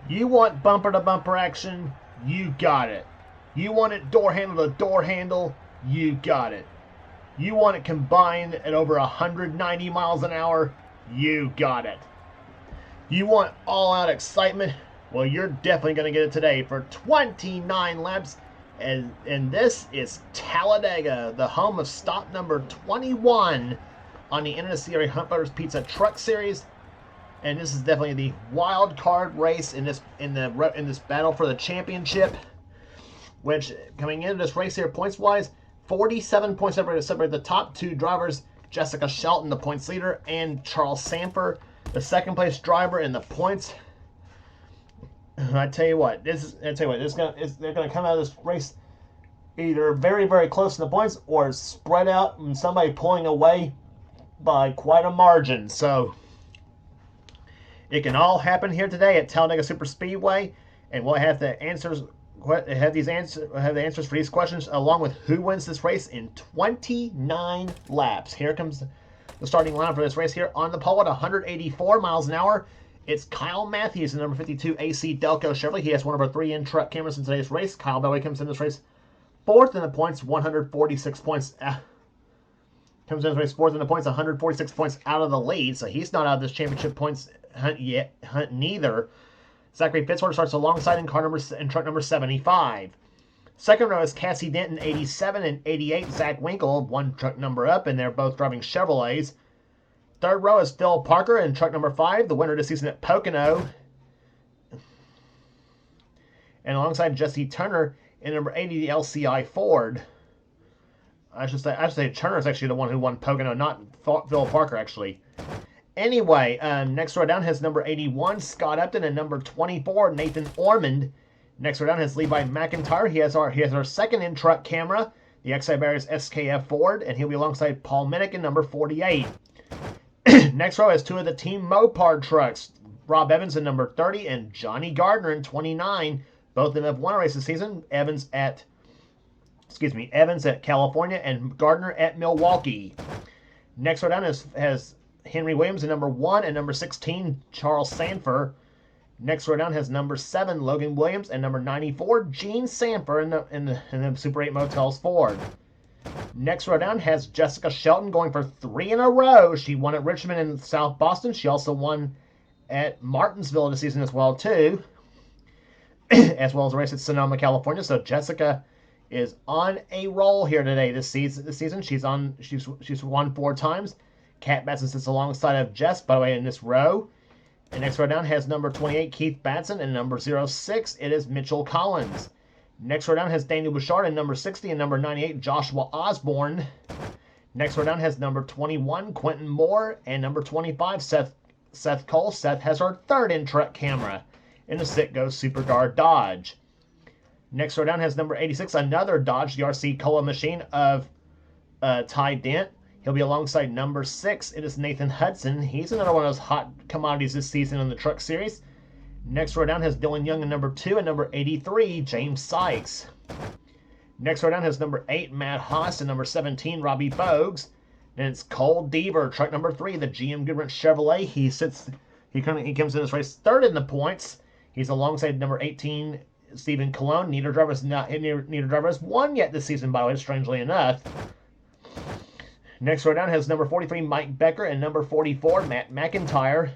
You want bumper-to-bumper action? You got it. You want it door handle to door handle? You got it. You want it combined at over 190 miles an hour? You got it. You want all-out excitement? Well, you're definitely going to get it today for 29 laps. And this is Talladega, the home of stop number 21 on the NNSCRA Hunt Butters Pizza Truck Series. And this is definitely the wild card race in this battle for the championship. Which, coming into this race here, points-wise, 47 points separate the top two drivers, Jessica Shelton, the points leader, and Charles Sanford, the second-place driver in the points. I tell you what, they're gonna come out of this race either very, very close in the points or spread out and somebody pulling away by quite a margin. So it can all happen here today at Talladega Superspeedway, and we'll have the answers. Have the answers for these questions, along with who wins this race in 29 laps. Here comes the starting lineup for this race here on the pole at 184 miles an hour. It's Kyle Matthews, the number 52 AC Delco Chevrolet. He has one of our 3 in-truck cameras in today's race. Kyle Belway comes in this race fourth in the points, 146 points. Comes in this race fourth in the points, 146 points out of the lead. So he's not out of this championship points hunt neither. Zachary Fitzwater starts alongside in truck number 75. Second row is Cassie Denton, 87, and 88. Zach Winkle, one truck number up, and they're both driving Chevrolets. Third row is Phil Parker in truck number 5, the winner this season at Pocono. And alongside Jesse Turner in number 80, the LCI Ford. I should say Turner is actually the one who won Pocono, not Phil Parker, actually. Anyway, next row down has number 81, Scott Upton, and number 24, Nathan Ormond. Next row down has Levi McIntyre. He has our second in-truck camera, the XI Barriers SKF Ford, and he'll be alongside Paul Minnick in number 48. Next row has 2 of the Team Mopar trucks, Rob Evans in number 30 and Johnny Gardner in 29. Both of them have won a race this season. Evans at California and Gardner at Milwaukee. Next row down has Henry Williams in number 1 and number 16, Charles Sanford. Next row down has number 7, Logan Williams, and number 94, Gene Sanford in the Super 8 Motels Ford. Next row down has Jessica Shelton going for 3 in a row. She won at Richmond and South Boston. She also won at Martinsville this season as well, too. As well as a race at Sonoma, California. So Jessica is on a roll here today this season. She's won 4 times. Kat Batson sits alongside of Jess, by the way, in this row. And next row down has number 28, Keith Batson, and number 06, it is Mitchell Collins. Next row down has Daniel Bouchard, and number 60, and number 98, Joshua Osborne. Next row down has number 21, Quentin Moore, and number 25, Seth Cole. Seth has our third in-truck camera in the Citgo Superguard Dodge. Next row down has number 86, another Dodge, the RC Cola machine of Ty Dent. He'll be alongside number 6. It is Nathan Hudson. He's another one of those hot commodities this season in the Truck Series. Next row down has Dylan Young in number 2 and number 83, James Sykes. Next row down has number 8, Matt Haas, and number 17, Robbie Bogues. Then it's Cole Deaver, truck number 3, the GM Goodwrench Chevrolet. He comes in this race third in the points. He's alongside number 18, Stephen Colon. Neither driver has won yet this season, by the way, strangely enough. Next row down has number 43, Mike Becker, and number 44, Matt McIntyre.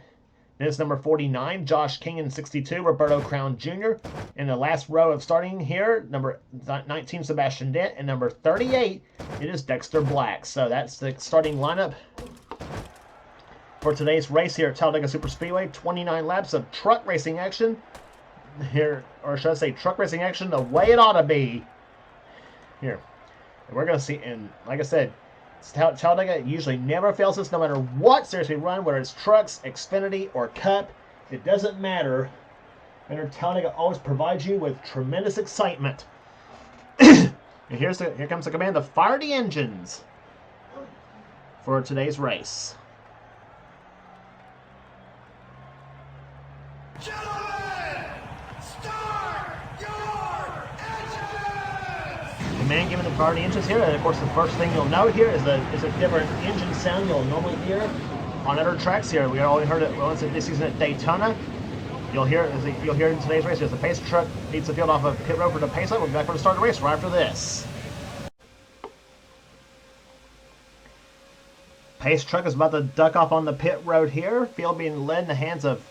Then it's number 49, Josh King, and 62, Roberto Crown Jr. In the last row of starting here, number 19, Sebastian Dent, and number 38, it is Dexter Black. So that's the starting lineup for today's race here at Talladega Superspeedway. 29 laps of truck racing action here, or should I say truck racing action the way it ought to be here. And we're going to see, and like I said, Talladega usually never fails us no matter what series we run, whether it's trucks, Xfinity, or Cup. It doesn't matter. And Talladega always provides you with tremendous excitement. And here comes the command to fire the engines for today's race. Gentlemen, start your engines! Command given to fire the engines here, and of course the first thing you'll note here is a different engine sound you'll normally hear on other tracks here. We already heard it once this season at Daytona. You'll hear in today's race as the pace truck needs the field off of pit road for the pace up. We'll be back for the start of the race right after this. Pace truck is about to duck off on the pit road here. Field being led in the hands of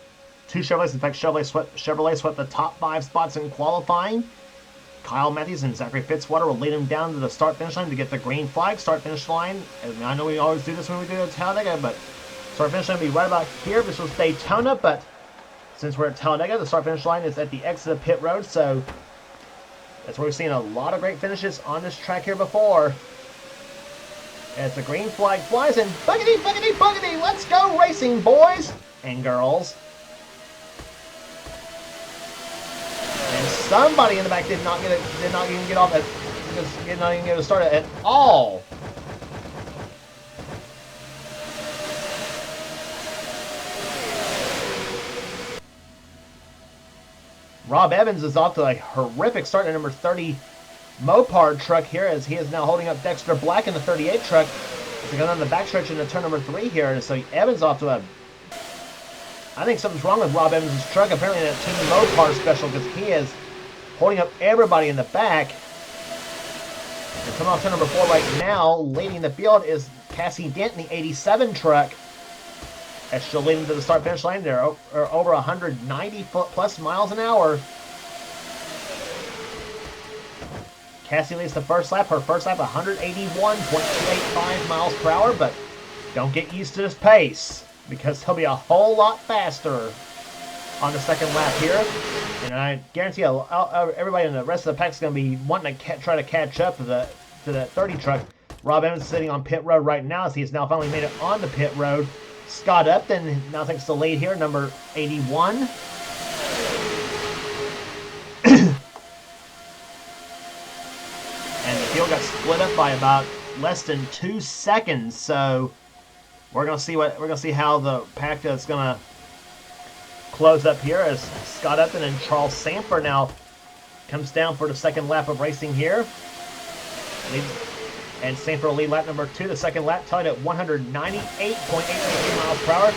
two Chevrolets. In fact, Chevrolet swept the top 5 spots in qualifying. Kyle Matthews and Zachary Fitzwater will lead him down to the start-finish line to get the green flag. Start-finish line, and I know we always do this when we do Talladega, but start-finish line will be right about here. This was Daytona, but since we're at Talladega, the start-finish line is at the exit of pit road, so that's where we've seen a lot of great finishes on this track here before. As the green flag flies, and buggity, buggity, buggity, let's go racing, boys and girls. And somebody in the back did not even get off did not even get a start at all. Rob Evans is off to a horrific start in number 30 Mopar truck here, as he is now holding up Dexter Black in the 38 truck. As he goes on the backstretch into turn number 3 here, and so Evans off to a... I think something's wrong with Rob Evans' truck. Apparently that Team Mopar special, because he is holding up everybody in the back. And coming off turn number 4 right now, leading the field is Cassie Dent in the 87 truck. As she'll lead into the start-finish line there, over 190 plus miles an hour. Cassie leads the first lap. Her first lap, 181.285 miles per hour, but don't get used to this pace, because he'll be a whole lot faster on the second lap here. And I guarantee everybody in the rest of the pack is going to be wanting to try to catch up to that 30 truck. Rob Evans is sitting on pit road right now, as he has now finally made it on the pit road. Scott Upton now takes the lead here, number 81. And the field got split up by about less than 2 seconds, so we're gonna see how the pack is gonna close up here, as Scott Upton and Charles Sanford now comes down for the second lap of racing here. And Sanford will lead lap number 2. The second lap tied at 198.883 miles per hour.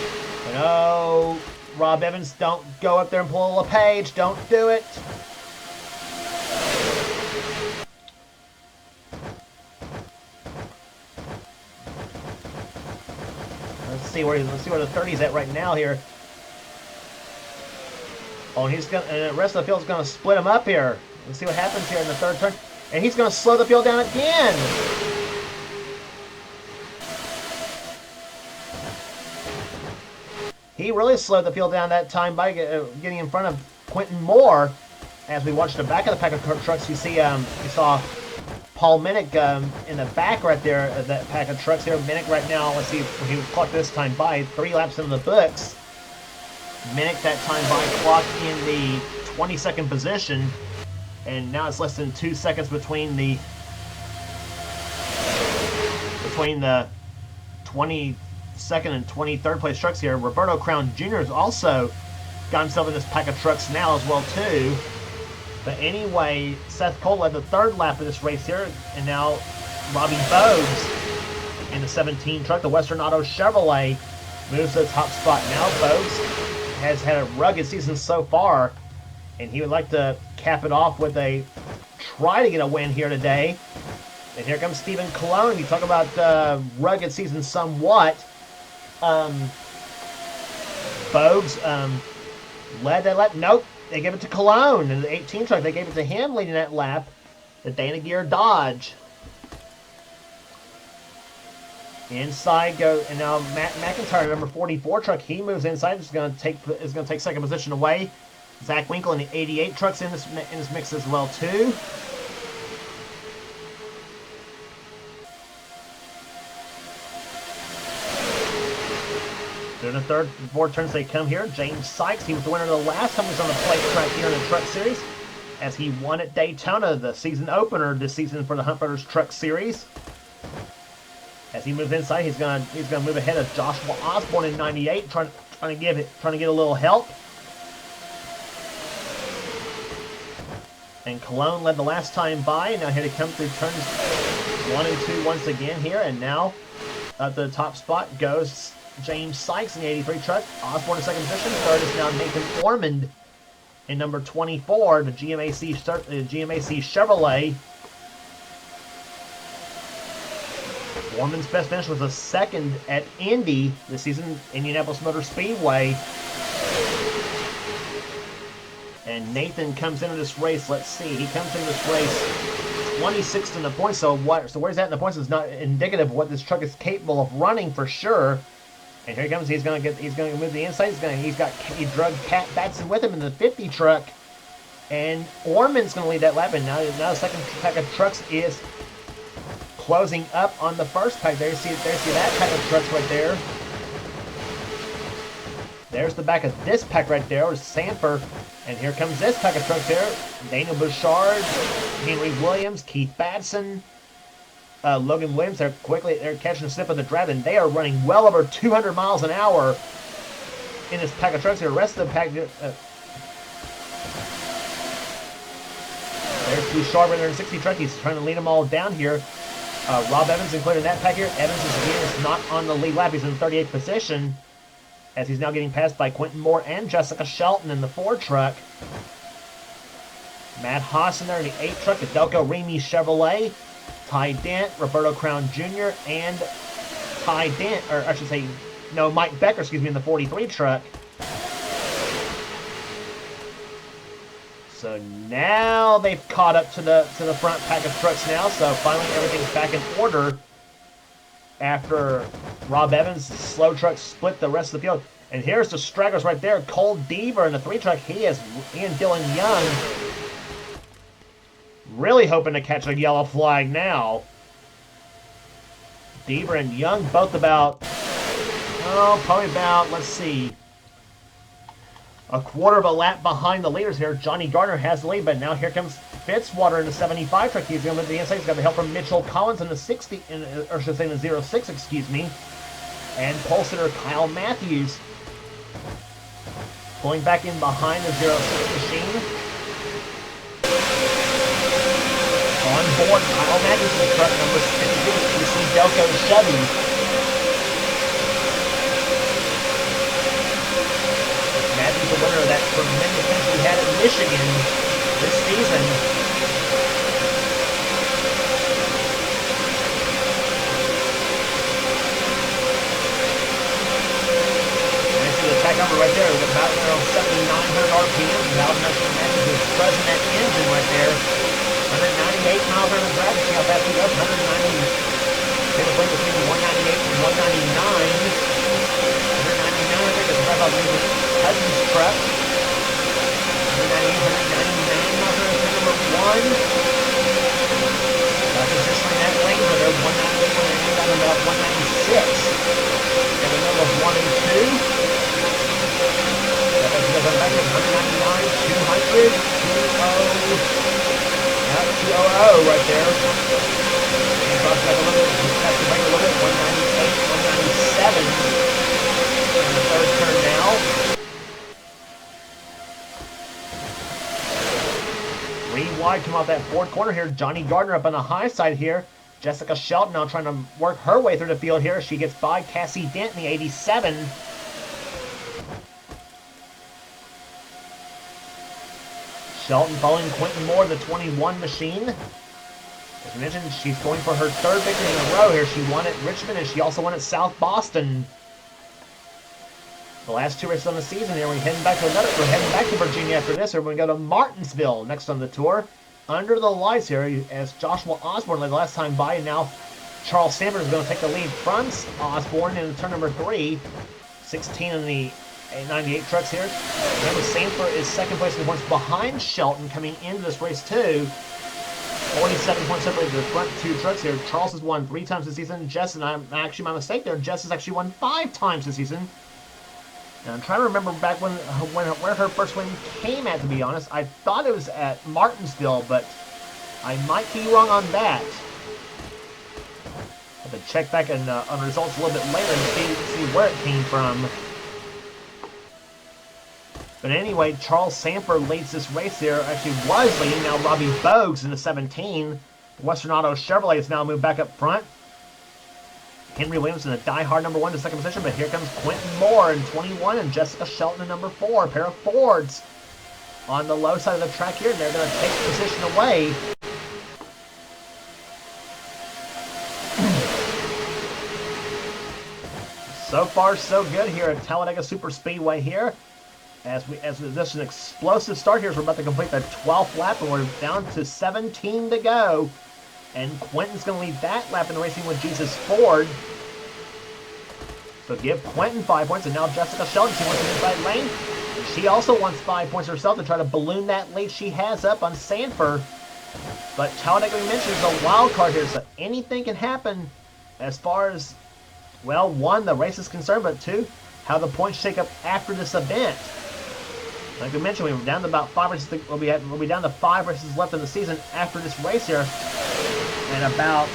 And oh, Rob Evans, don't go up there and pull a LePage. Don't do it. Let's see where the 30's at right now here. Oh, and the rest of the field's gonna split him up here. Let's see what happens here in the third turn. And he's gonna slow the field down again. He really slowed the field down that time by getting in front of Quentin Moore. As we watched the back of the pack of trucks, you saw Paul Minnick in the back right there of that pack of trucks here. Minnick right now, let's see, he was clocked this time by 3 laps into the books. Minnick that time by clocked in the 22nd position, and now it's less than 2 seconds between the 22nd and 23rd place trucks here. Roberto Crown Jr. has also got himself in this pack of trucks now as well too. But anyway, Seth Cole led the 3rd lap of this race here, and now Robbie Bogues in the 17 truck, the Western Auto Chevrolet, moves to the top spot now. Bogues has had a rugged season so far, and he would like to cap it off with try to get a win here today. And here comes Stephen Colon. You talk about rugged season somewhat. Bogues led that lap. Nope, they gave it to Cologne in the 18 truck. They gave it to him leading that lap, the Dana Gear Dodge. Inside goes, and now Matt McIntyre, number 44 truck. He moves inside. Is going to take second position away. Zach Winkle in the 88 trucks in this mix as well too. Through the third and fourth turns they come here. James Sykes, he was the winner the last time he was on the plate track here in the Truck Series, as he won at Daytona, the season opener this season for the Hunt Brothers Truck Series. As he moves inside, he's gonna move ahead of Joshua Osborne in 98, trying to get a little help. And Cologne led the last time by. Now here to come through turns 1 and 2 once again here, and now at the top spot goes James Sykes in the 83 truck. Osborne in second position. Third is now Nathan Ormond in number 24, the GMAC Chevrolet. Ormond's best finish was a second at Indy this season, Indianapolis Motor Speedway. And Nathan comes into this race. Let's see, he comes into this race 26th in the points. So where's that in the points is not indicative of what this truck is capable of running for sure. And here he comes. He's going to move the inside. He drug Pat Batson with him in the 50 truck, and Ormond's going to lead that lap. And now the second pack of trucks is closing up on the first pack. There you see that pack of trucks right there. There's the back of this pack right there, with Sanford. And here comes this pack of trucks here. Daniel Bouchard, Henry Williams, Keith Batson, Logan Williams. They're catching a sniff of the draft, and they are running well over 200 miles an hour in this pack of trucks here. The rest of the pack, there's Bouchard in there in 60 truck. He's trying to lead them all down here. Rob Evans included in that pack here. Evans is not on the lead lap. He's in 38th position, as he's now getting passed by Quentin Moore and Jessica Shelton in the 4 truck. Matt Haas in there in the 8 truck. The Delco Remy Chevrolet. Ty Dent, Roberto Crown Jr., and Mike Becker, in the 43 truck. So now they've caught up to the front pack of trucks now. So finally everything's back in order after Rob Evans' slow truck split the rest of the field. And here's the stragglers right there. Cole Deaver in the 3 truck. He and Dylan Young really hoping to catch a yellow flag now. Deaver and Young both probably about, let's see, a quarter of a lap behind the leaders here. Johnny Gardner has the lead, but now here comes Fitzwater in the 75 truck. He's going to move the inside. He's got the help from Mitchell Collins in the 60, in the 06, and pole sitter Kyle Matthews pulling back in behind the 06 machine. On board, Kyle Matthews in the truck number 52, PC Delco Chevy. Matthews, the winner of that tremendous finish we had in Michigan this season. And I see the tag number right there, with about 7,900 RPM. Without Matthews is present that engine right there. 198 miles on the drive. See how fast he goes. 190. They were between 198 and 199. 199, I think, is right about Nathan Cousins' truck. 198, 199 miles on the number 1. Consistently in that lane where they're 198, 199, down to about 196. And the number 1 and 2. That goes back to 199, 200, 20. 200 right there. And drops back a little bit. Back to a little bit. 198, 197. And the third turn now. Three wide come off that fourth corner here. Johnny Gardner up on the high side here. Jessica Shelton now trying to work her way through the field here. She gets by Cassie Dent in the 87. Shelton following Quentin Moore, the 21 machine. As I mentioned, she's going for her 3rd victory in a row here. She won at Richmond, and she also won at South Boston. The last 2 races on the season here. We're heading back to Virginia after this. We're going to go to Martinsville next on the tour. Under the lights here, as Joshua Osborne led the last time by, and now Charles Sanford is going to take the lead from Osborne in turn number 3. 16 in the 98 trucks here. Remember, Sanford is 2nd place in the points behind Shelton coming into this race too. 47 points separated the front 2 trucks here. Charles has won 3 times this season. Jess, and I'm actually my mistake there. Jess has actually won 5 times this season. And I'm trying to remember back where her first win came at, to be honest. I thought it was at Martinsville, but I might be wrong on that. Have to check back on results a little bit later and see where it came from. But anyway, Charles Sanford leads this race here. Actually was leading. Now Robbie Bogues in the 17. Western Auto Chevrolet has now moved back up front. Henry Williams in a die-hard number 1 to second position, but here comes Quentin Moore in 21 and Jessica Shelton in number 4. A pair of Fords on the low side of the track here, and they're going to take position away. So far, so good here at Talladega Super Speedway here. As this is an explosive start here, as we're about to complete the 12th lap, and we're down to 17 to go. And Quentin's going to lead that lap in the Racing with Jesus Ford. So give Quentin 5 points, and now Jessica Sheldon, she wants the inside lane. She also wants 5 points herself to try to balloon that lead she has up on Sanford. But Talladega, we mentioned, is a wild card here, so anything can happen as far as, well, 1, the race is concerned, but 2, how the points shake up after this event. Like we mentioned, we were down to about 5 races. We'll be down to 5 races left in the season after this race here, and about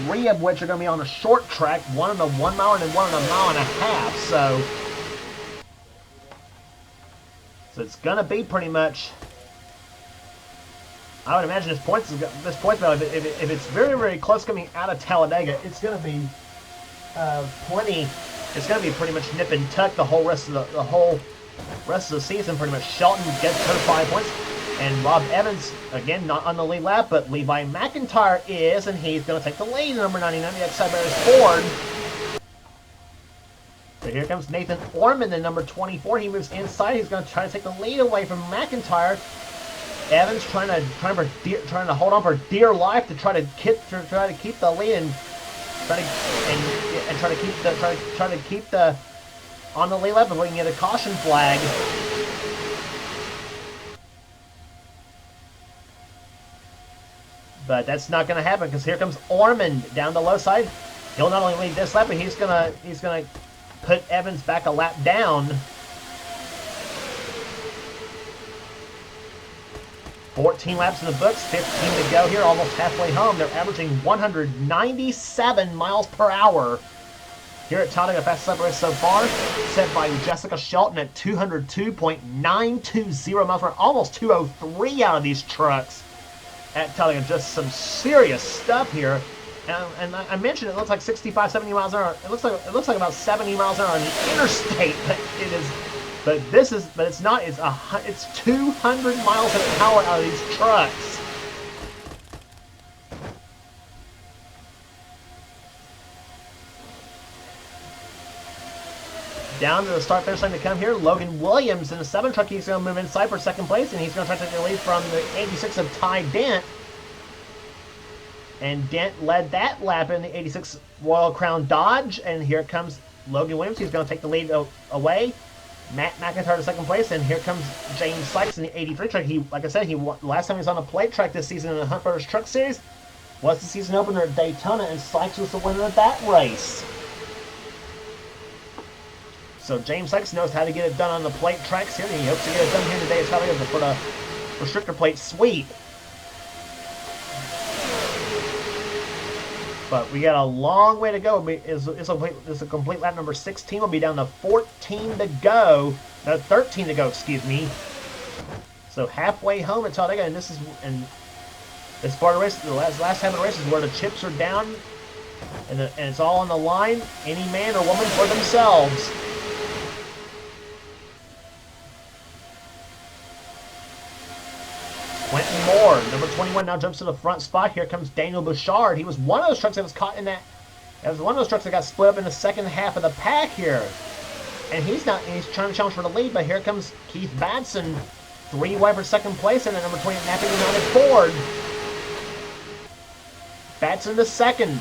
3 of which are going to be on a short track, 1 on the 1 mile and then 1 on a mile and a half. So it's going to be pretty much. I would imagine this points battle, if it's very, very close coming out of Talladega, it's going to be plenty. It's going to be pretty much nip and tuck the whole rest of the season. Pretty much Shelton gets her 5 points, and Rob Evans again not on the lead lap, but Levi McIntyre is, and he's going to take the lead. Number 99, the outside is Ford. So here comes Nathan Orman, the number 24. He moves inside. He's going to try to take the lead away from McIntyre. Evans trying to hold on for dear life to try to keep the lead and try to keep the on the lead lap before we can get a caution flag. But that's not going to happen because here comes Ormond down the low side. He'll not only lead this lap, but he's gonna put Evans back a lap down. 14 laps in the books, 15 to go here, almost halfway home. They're averaging 197 miles per hour here at Talladega. Fastest lap race so far, set by Jessica Shelton at 202.920 miles per hour, almost 203 out of these trucks at Talladega. Just some serious stuff here. And I mentioned it looks like 65, 70 miles an hour. It looks like about 70 miles an hour on the interstate, but it is. But it's not. It's 200 miles an hour out of these trucks. Down to the start-finish line to come here. Logan Williams in the 7 truck. He's going to move inside for second place, and he's going to try to take the lead from the 86 of Ty Dent. And Dent led that lap in the 86 Royal Crown Dodge, and here comes Logan Williams. He's going to take the lead away. Matt McIntyre to second place, and here comes James Sykes in the 83 truck. Like I said, last time he was on a plate track this season in the Hunt Brothers Truck Series was the season opener at Daytona, and Sykes was the winner of that race. So James Sykes knows how to get it done on the plate tracks here, and he hopes to get it done here today at Talladega for the restrictor plate sweep. But we got a long way to go. It's a complete lap number 16. We'll be down to 14 to go. 13 to go, excuse me. So halfway home at Talladega, and this part of the race, the last half of the race is where the chips are down, and it's all on the line. Any man or woman for themselves. Quentin Moore, number 21, now jumps to the front spot. Here comes Daniel Bouchard. He was one of those trucks that was caught in that. That was one of those trucks that got split up in the second half of the pack here. And he's trying to challenge for the lead, but here comes Keith Batson, 3 wide for second place, and then number 20, Napa United Ford. Batson to second. And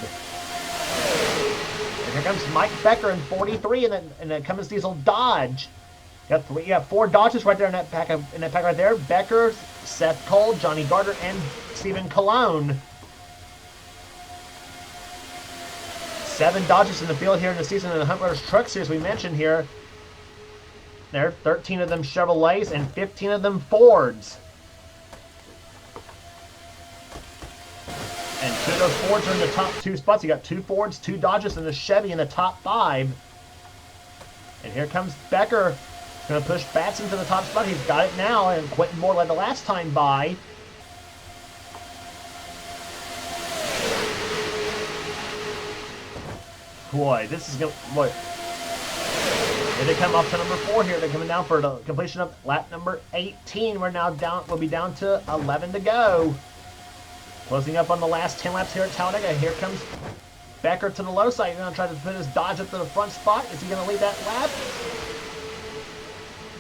here comes Mike Becker in 43, and then Cummins Diesel Dodge. You got 4 Dodges right there in that pack right there. Becker, Seth Cole, Johnny Gardner, and Stephen Colon. 7 Dodges in the field here in the season in the Hunt Brothers Truck Series we mentioned here. There, 13 of them Chevrolets and 15 of them Fords. And 2 of those Fords are in the top 2 spots. You got 2 Fords, 2 Dodges, and a Chevy in the top 5. And here comes Becker. Going to push Batson to the top spot. He's got it now, and Quentin Moore led the last time by. Boy, this is going to... Boy. Here they come off to number 4 here. They're coming down for the completion of lap number 18. We're now down. We'll be down to 11 to go. Closing up on the last 10 laps here at Talladega. Here comes Becker to the low side. He's going to try to put his Dodge up to the front spot. Is he going to lead that lap?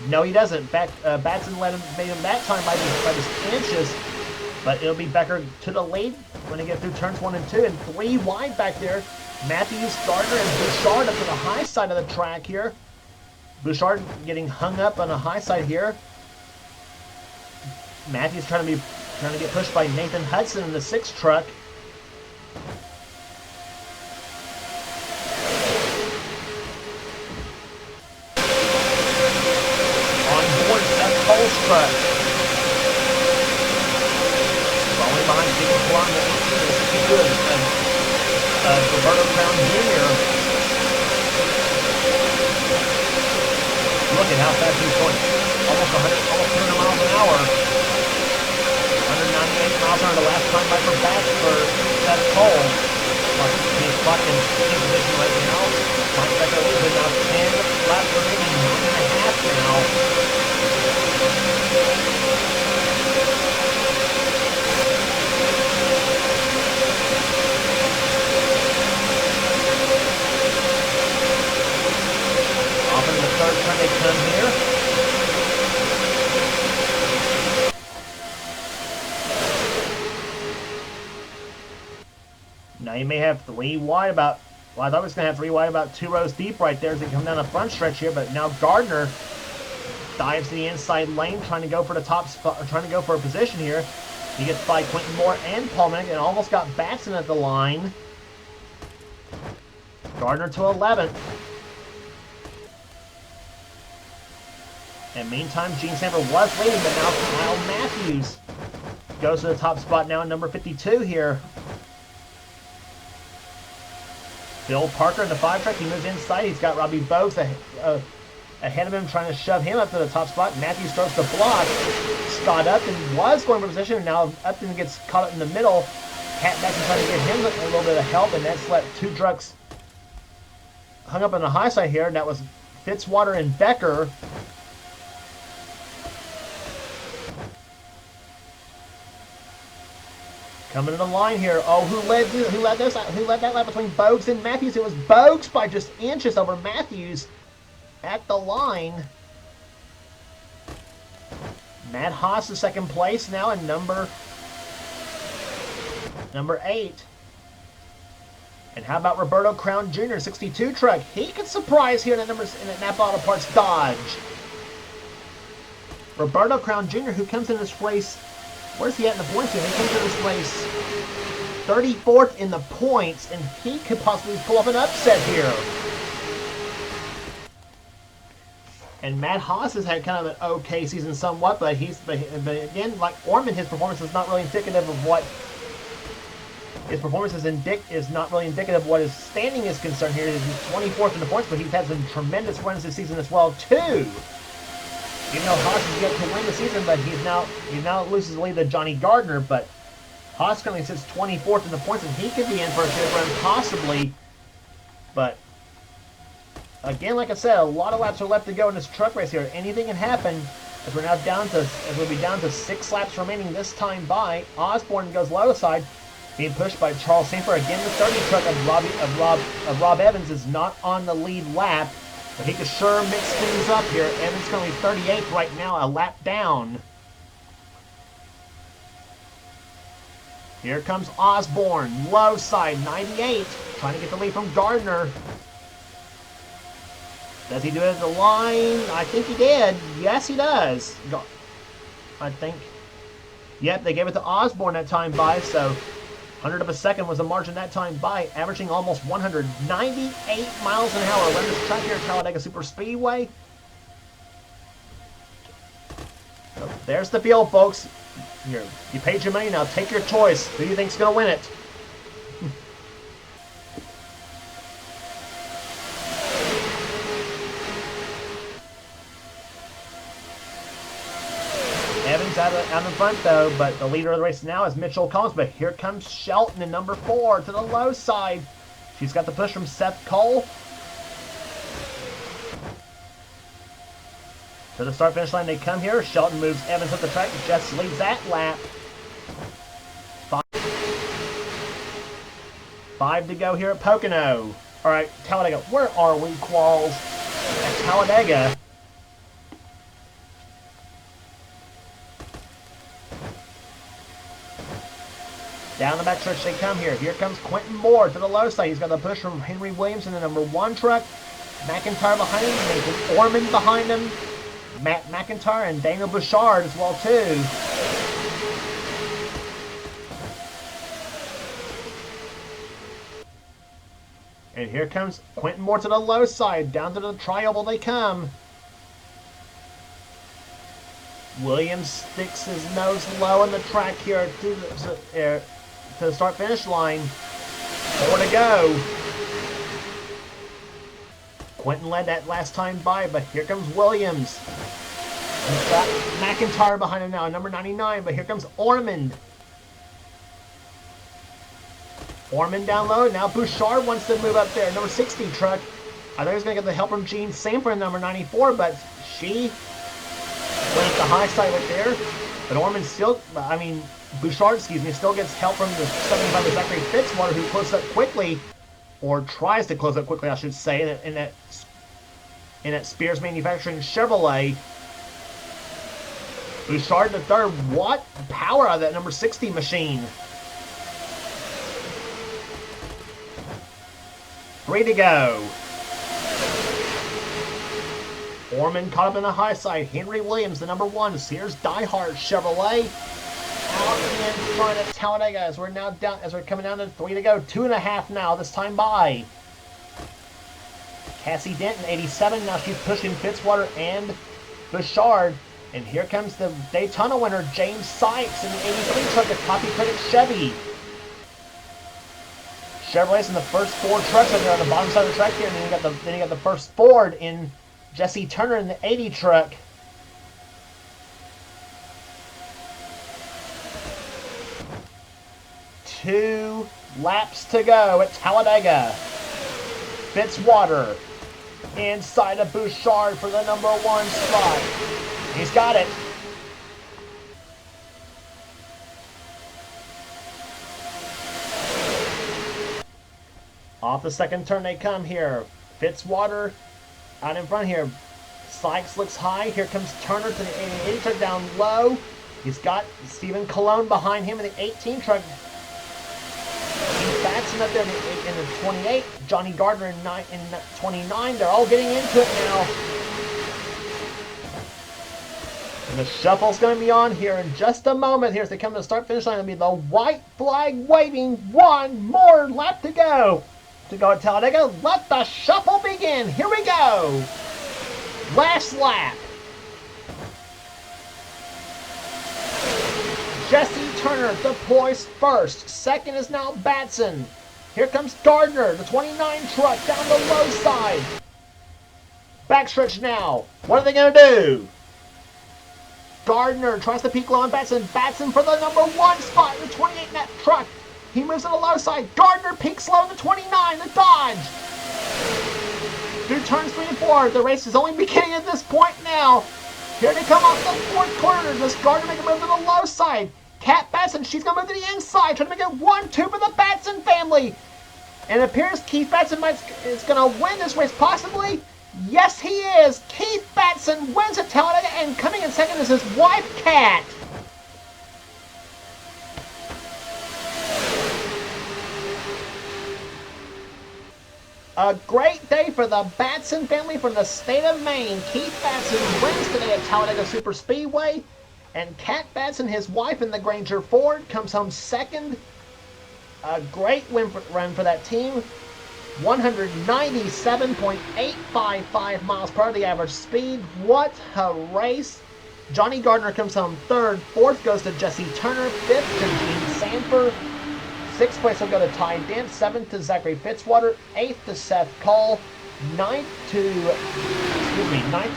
No, he doesn't. Batson made him that time by just inches. But it'll be Becker to the lead when they get through turns 1 and 2. And 3 wide back there. Matthews, Gardner, and Bouchard up to the high side of the track here. Bouchard getting hung up on the high side here. Matthews trying to get pushed by Nathan Hudson in the 6 truck. On board Seth Cole's truck. Falling behind Stephen Kwan, the 18 and Roberto Crown Jr. Look at how fast he's going. Almost 200 miles an hour. 198 miles an hour the last time by for Seth Cole. He's fucking in position right now. Mike Becker leads it now. 10 laps remaining. 9.5 now. Off in the third turn they come here. Now you may have 3 wide about, well, I thought it was going to have 3 wide about 2 rows deep right there as they come down the front stretch here, but now Gardner dives to the inside lane trying to go for the top spot, or trying to go for a position here. He gets by Quentin Moore and Paul Minnick and almost got Batson at the line. Gardner to 11th. And meantime, Gene Sanford was leading, but now Kyle Matthews goes to the top spot now at number 52 here. Bill Parker in the 5 truck, he moves inside. He's got Robbie Bogues ahead of him, trying to shove him up to the top spot. Matthews starts to block. Scott Upton was going for position, and now Upton gets caught up in the middle. Pat Mack trying to get him a little bit of help, and that's left 2 trucks hung up on the high side here, and that was Fitzwater and Becker. Coming to the line here. Oh, who led that lap between Bogues and Matthews? It was Bogues by just inches over Matthews at the line. Matt Haas is second place now in number 8. And how about Roberto Crown Jr., 62 truck? He could surprise here in that Napa Auto Parts Dodge. Roberto Crown Jr., who comes in this race, where's he at in the points here? He comes in this race 34th in the points, and he could possibly pull off an upset here. And Matt Haas has had kind of an okay season somewhat, but again, like Orman, his performance is not really indicative of what his performance is not really indicative of what his standing is concerned here. He's 24th in the points, but he's had some tremendous runs this season as well too. Even though Haas is yet to win the season, but he now loses the lead to Johnny Gardner, but Haas currently sits 24th in the points, and he could be in for a good run possibly. But again, like I said, a lot of laps are left to go in this truck race here. Anything can happen as we'll be down to 6 laps remaining this time by. Osborne goes low side, being pushed by Charles Sanford. Again, the 30 truck of Rob Evans is not on the lead lap, but he could sure mix things up here. Evans currently 38th right now, a lap down. Here comes Osborne, low side, 98, trying to get the lead from Gardner. Does he do it at the line? I think he did. Yes, he does. I think. Yep, they gave it to Osborne that time by, so 100 of a second was the margin that time by, averaging almost 198 miles an hour. Run this track here at Talladega Superspeedway. So there's the field, folks. Here, you paid your money, now take your choice. Who do you think's going to win it? Evans out in front though, but the leader of the race now is Mitchell Collins. But here comes Shelton in number 4 to the low side. She's got the push from Seth Cole. To the start-finish line they come here. Shelton moves Evans up the track. Jess leads that lap. 5 to go here at Pocono. All right, Talladega. Where are we, Qualls? At Talladega. Down the backstretch they come here. Here comes Quentin Moore to the low side. He's got the push from Henry Williams in the number 1 truck. McIntyre behind him. Nathan Ormond behind him. Matt McIntyre and Daniel Bouchard as well too. And here comes Quentin Moore to the low side. Down to the tri-oval they come. Williams sticks his nose low on the track here to the start-finish line. 4 to go. Quentin led that last time by, but here comes Williams. He's got McIntyre behind him now, number 99, but here comes Ormond. Ormond down low. Now Bouchard wants to move up there. Number 60 truck. I thought he was going to get the help from Jean Sanford, number 94, but she went at the high side right there. But Ormond still, Bouchard, still gets help from the 75 Zachary Fitzwater, who closes up quickly, or tries to close up quickly, I should say, in that Spears Manufacturing Chevrolet. Bouchard the third. What power out of that number 60 machine. 3 to go. Ormond caught up in the high side. Henry Williams, the number 1. Sears Diehard Chevrolet out in front of Talladega as we're coming down to 3 to go. 2.5 now, this time by. Cassie Denton, 87. Now she's pushing Fitzwater and Bouchard. And here comes the Daytona winner, James Sykes, in the 83 truck at Copy Critic Chevy. Chevrolet's in the first 4 trucks over there on the bottom side of the track here, and then you got the first Ford in Jesse Turner in the 80 truck. Two laps to go at Talladega. Fitzwater inside of Bouchard for the number 1 spot. He's got it. Off the second turn they come here. Fitzwater out in front here. Sykes looks high. Here comes Turner to the 88 truck down low. He's got Stephen Colon behind him in the 18 truck. Keith Batson up there in the 28. Johnny Gardner in 29. They're all getting into it now. And the shuffle's going to be on here in just a moment. Here as they come to the start-finish line, it'll be the white flag waving. 1 more lap to go. To go at Talladega, let the shuffle begin. Here we go. Last lap. Jesse Turner deploys first. Second is now Batson. Here comes Gardner, the 29 truck down the low side. Backstretch now. What are they going to do? Gardner tries to peek low on Batson. Batson for the number 1 spot in the 28 in that truck. He moves to the low side. Gardner peeks low in the 29, the Dodge. Through turns 3 and 4. The race is only beginning at this point now. Here they come off the 4th corner. Does Gardner make a move to the low side? Kat Batson, she's going to move to the inside. Trying to make it 1-2 for the Batson family. And it appears Keith Batson is going to win this race, possibly. Yes, he is. Keith Batson wins at Talladega, and coming in second is his wife, Kat. A great day for the Batson family from the state of Maine. Keith Batson wins today at Talladega Super Speedway. And Kat Batson, his wife in the Granger Ford, comes home second. A great run for that team. 197.855 miles per hour, the average speed. What a race. Johnny Gardner comes home third. Fourth goes to Jesse Turner. Fifth to Gene Sanford. Sixth place will go to Ty Dent. Seventh to Zachary Fitzwater. Eighth to Seth Cole. Ninth to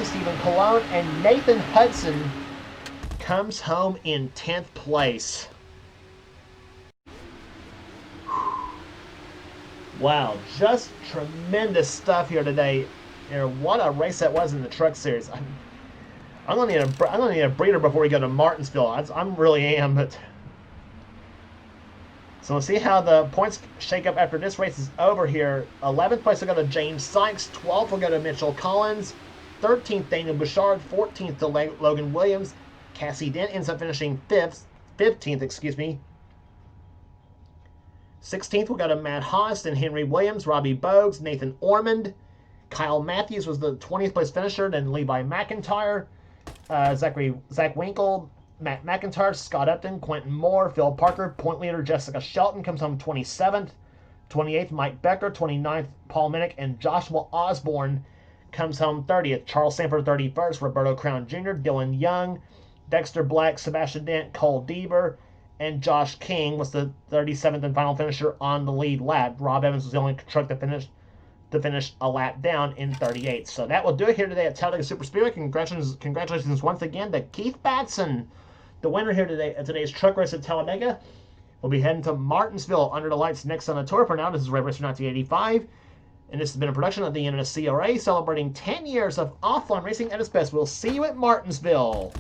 Stephen Colon. And Nathan Hudson comes home in 10th place. Wow, just tremendous stuff here today. What a race that was in the Truck Series. I'm gonna need a breather before we go to Martinsville. I'm really am, but so we'll see how the points shake up after this race is over here. 11th place will go to James Sykes. 12th will go to Mitchell Collins. 13th, Daniel Bouchard. 14th to Logan Williams. Cassie Dent ends up finishing 15th, excuse me. 16th will go to Matt Haas and Henry Williams, Robbie Bogues, Nathan Ormond. Kyle Matthews was the 20th place finisher, then Levi McIntyre, Zach Winkle, Matt McIntyre, Scott Upton, Quentin Moore, Phil Parker, point leader Jessica Shelton comes home 27th. 28th, Mike Becker. 29th, Paul Minnick, and Joshua Osborne comes home 30th. Charles Sanford 31st, Roberto Crown Jr., Dylan Young, Dexter Black, Sebastian Dent, Cole Deaver, and Josh King was the 37th and final finisher on the lead lap. Rob Evans was the only truck that finish a lap down in 38th. So that will do it here today at Talladega Super Speedway. Congratulations once again to Keith Batson, the winner here today at today's truck race at Talladega. We'll be heading to Martinsville under the lights next on the tour. For now, this is Red Racer 1985, and this has been a production of the NNSCRA celebrating 10 years of offline racing at its best. We'll see you at Martinsville.